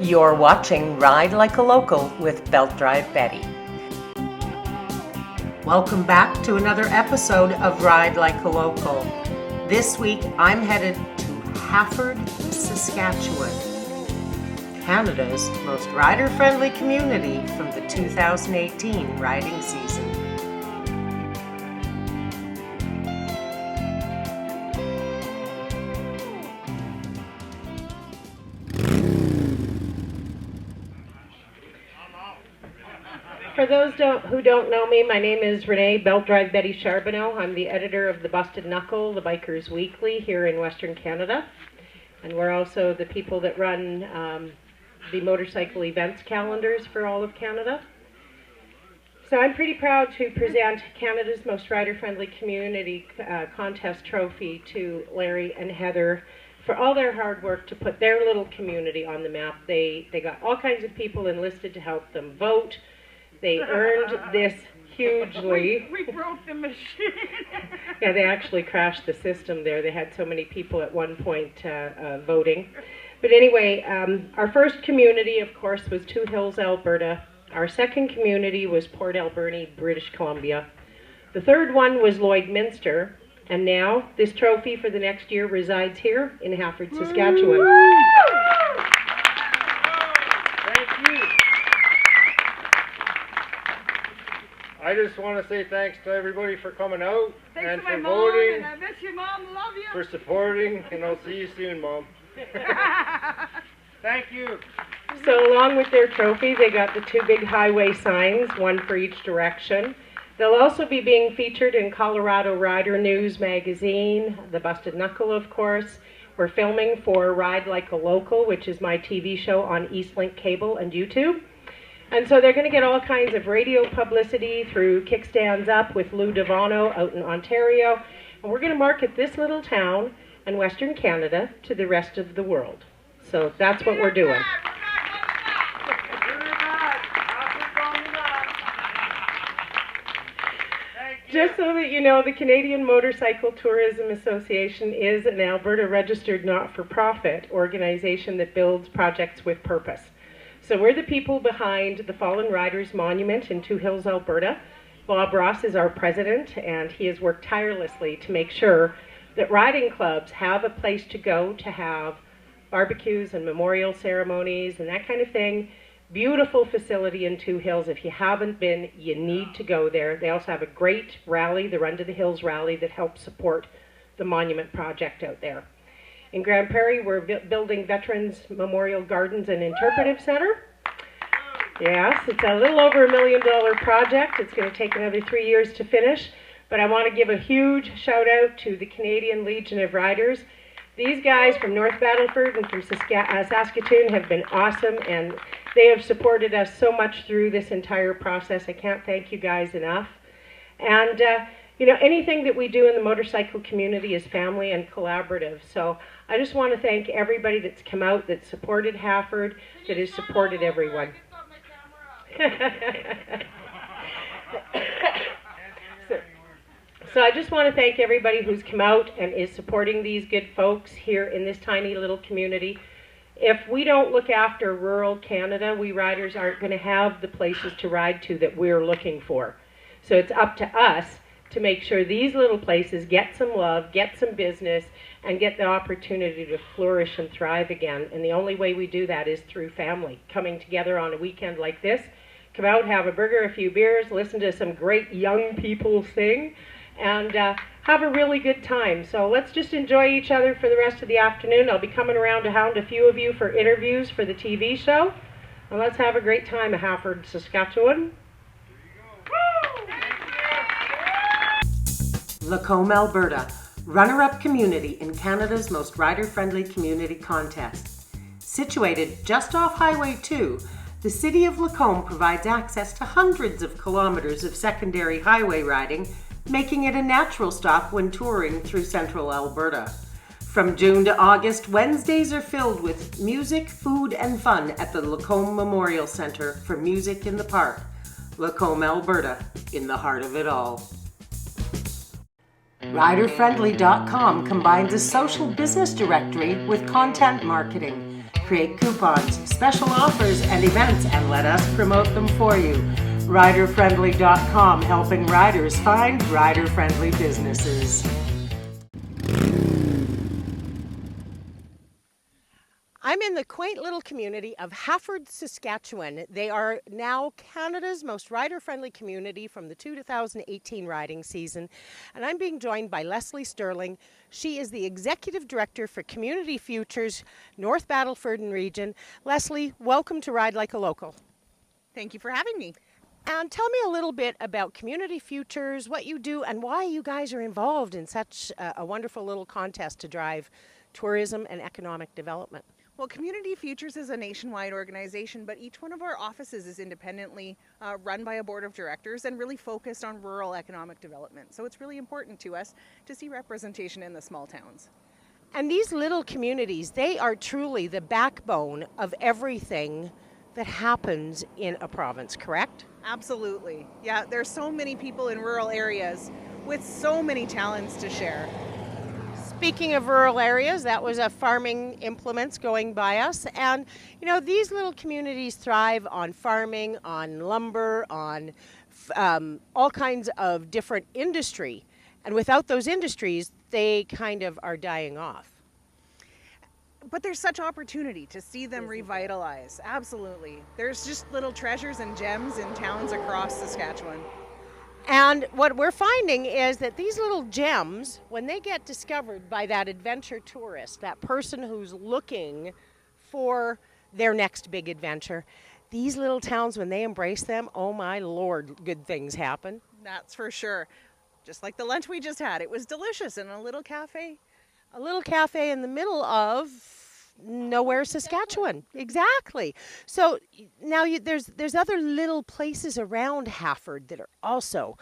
You're watching Ride Like a Local with Belt Drive Betty. Welcome back to another episode of Ride Like a Local. This week I'm headed to Hafford, Saskatchewan, Canada's most rider-friendly community from the 2018 riding season. For those who don't know me, my name is Renee Belt Drive Betty Charbonneau. I'm the editor of the Busted Knuckle, the Bikers Weekly here in Western Canada. And we're also the people that run the motorcycle events calendars for all of Canada. So I'm pretty proud to present Canada's most rider-friendly community contest trophy to Larry and Heather for all their hard work to put their little community on the map. They got all kinds of people enlisted to help them vote. They earned this hugely. We broke the machine. Yeah, they actually crashed the system there. They had so many people at one point voting. But anyway, our first community, of course, was Two Hills, Alberta. Our second community was Port Alberni, British Columbia. The third one was Lloydminster. And now, this trophy for the next year resides here in Hafford, Saskatchewan. Woo! Thank you. I just want to say thanks to everybody for coming out Thanks and to my for mom, voting, and I miss you, Mom. Love you. for supporting, and I'll see you soon, Mom. Thank you. So along with their trophy, they got the two big highway signs, one for each direction. They'll also be being featured in Colorado Rider News magazine, the Busted Knuckle, of course. We're filming for Ride Like a Local, which is my TV show on Eastlink Cable and YouTube. And so they're going to get all kinds of radio publicity through Kickstands Up with Lou Devano out in Ontario. And we're going to market this little town and Western Canada to the rest of the world. So that's what we're doing. Just so that you know, the Canadian Motorcycle Tourism Association is an Alberta registered not-for-profit organization that builds projects with purpose. So we're the people behind the Fallen Riders Monument in Two Hills, Alberta. Bob Ross is our president, and he has worked tirelessly to make sure that riding clubs have a place to go to have barbecues and memorial ceremonies and that kind of thing. Beautiful facility in Two Hills. If you haven't been, you need to go there. They also have a great rally, the Run to the Hills rally, that helps support the monument project out there. In Grand Prairie, we're building Veterans Memorial Gardens and Interpretive Center. Yes, it's a little over $1 million project. It's going to take another 3 years to finish. But I want to give a huge shout out to the Canadian Legion of Riders. These guys from North Battleford and from Saskatoon have been awesome, and they have supported us so much through this entire process. I can't thank you guys enough. And you know, anything that we do in the motorcycle community is family and collaborative. So I just want to thank everybody that's come out, that supported Hafford, that has supported everyone. So I just want to thank everybody who's come out and is supporting these good folks here in this tiny little community. If we don't look after rural Canada, we riders aren't going to have the places to ride to that we're looking for. So it's up to us to make sure these little places get some love, get some business, and get the opportunity to flourish and thrive again. And the only way we do that is through family, coming together on a weekend like this. Come out, have a burger, a few beers, listen to some great young people sing, and have a really good time. So let's just enjoy each other for the rest of the afternoon. I'll be coming around to hound a few of you for interviews for the TV show. And let's have a great time at Hafford, Saskatchewan. Lacombe, Alberta, runner-up community in Canada's most rider-friendly community contest. Situated just off Highway 2, the city of Lacombe provides access to hundreds of kilometers of secondary highway riding, making it a natural stop when touring through central Alberta. From June to August, Wednesdays are filled with music, food, and fun at the Lacombe Memorial Centre for Music in the Park. Lacombe, Alberta, in the heart of it all. RiderFriendly.com combines a social business directory with content marketing, create coupons, special offers, and events, and let us promote them for you. RiderFriendly.com, helping riders find rider-friendly businesses. I'm in the quaint little community of Hafford, Saskatchewan. They are now Canada's most rider-friendly community from the 2018 riding season. And I'm being joined by Lesley Sterling. She is the Executive Director for Community Futures, North Battleford and Region. Lesley, welcome to Ride Like a Local. Thank you for having me. And tell me a little bit about Community Futures, what you do, and why you guys are involved in such a wonderful little contest to drive tourism and economic development. Well, Community Futures is a nationwide organization, but each one of our offices is independently run by a board of directors and really focused on rural economic development. So it's really important to us to see representation in the small towns. And these little communities, they are truly the backbone of everything that happens in a province, correct? Absolutely. Yeah, there's so many people in rural areas with so many talents to share. Speaking of rural areas, that was a farming implements going by us. And, you know, these little communities thrive on farming, on lumber, on all kinds of different industry. And without those industries, they kind of are dying off. But there's such opportunity to see them revitalize. Absolutely. There's just little treasures and gems in towns across Saskatchewan. And what we're finding is that these little gems, when they get discovered by that adventure tourist, that person who's looking for their next big adventure, these little towns, when they embrace them, oh my Lord, good things happen. That's for sure. Just like the lunch we just had. It was delicious in a little cafe. A little cafe in the middle of nowhere, Saskatchewan. Exactly. So now there's other little places around Hafford that are also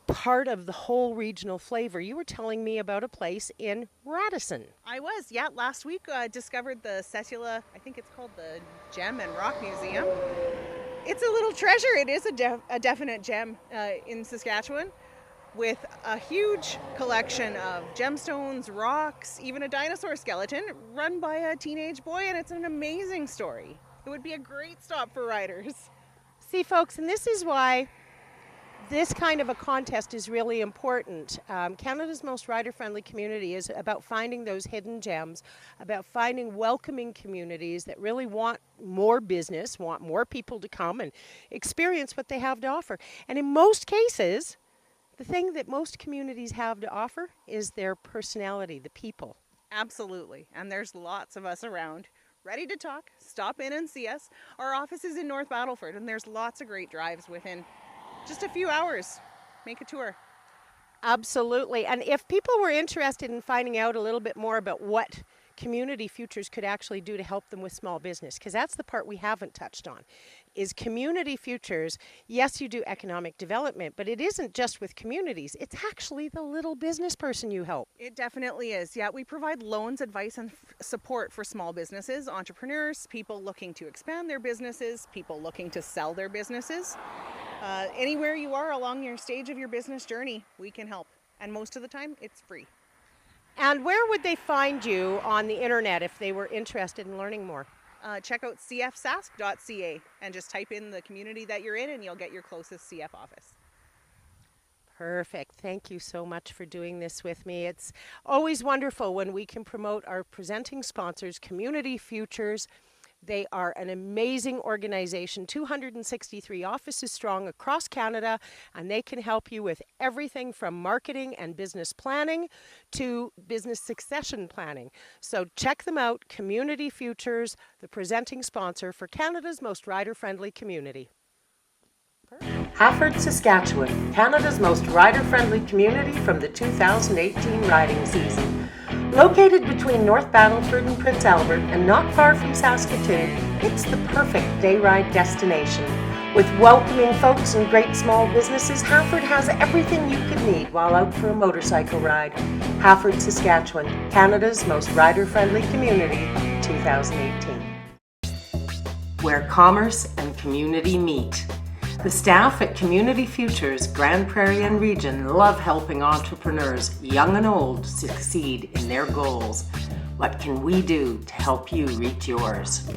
part of the whole regional flavor. You were telling me about a place in Radisson. I was, yeah. Last week I discovered the Cetula, I think it's called the Gem and Rock Museum. It's a little treasure. It is a definite gem in Saskatchewan, with a huge collection of gemstones, rocks, even a dinosaur skeleton run by a teenage boy, and it's an amazing story. It would be a great stop for riders. See, folks, and this is why this kind of a contest is really important. Canada's most rider-friendly community is about finding those hidden gems, about finding welcoming communities that really want more business, want more people to come and experience what they have to offer. And in most cases, the thing that most communities have to offer is their personality, the people. Absolutely. And there's lots of us around, ready to talk. Stop in and see us. Our office is in North Battleford, and there's lots of great drives within just a few hours. Make a tour. Absolutely. And if people were interested in finding out a little bit more about what Community Futures could actually do to help them with small business, because that's the part we haven't touched on, is Community Futures. Yes, you do economic development, but it isn't just with communities. It's actually the little business person you help. It definitely is. Yeah, we provide loans, advice, and support for small businesses, entrepreneurs, people looking to expand their businesses, people looking to sell their businesses. Anywhere you are along your stage of your business journey, we can help. And most of the time, it's free. And where would they find you on the internet if they were interested in learning more? Check out cfsask.ca and just type in the community that you're in and you'll get your closest CF office. Perfect. Thank you so much for doing this with me. It's always wonderful when we can promote our presenting sponsors, Community Futures. They are an amazing organization, 263 offices strong across Canada, and they can help you with everything from marketing and business planning to business succession planning. So check them out, Community Futures, the presenting sponsor for Canada's most rider-friendly community. Hafford, Saskatchewan, Canada's most rider-friendly community from the 2018 riding season. Located between North Battleford and Prince Albert and not far from Saskatoon, it's the perfect day ride destination. With welcoming folks and great small businesses, Hafford has everything you could need while out for a motorcycle ride. Hafford, Saskatchewan, Canada's most rider-friendly community, 2018. Where commerce and community meet. The staff at Community Futures, Grande Prairie and Region love helping entrepreneurs, young and old, succeed in their goals. What can we do to help you reach yours?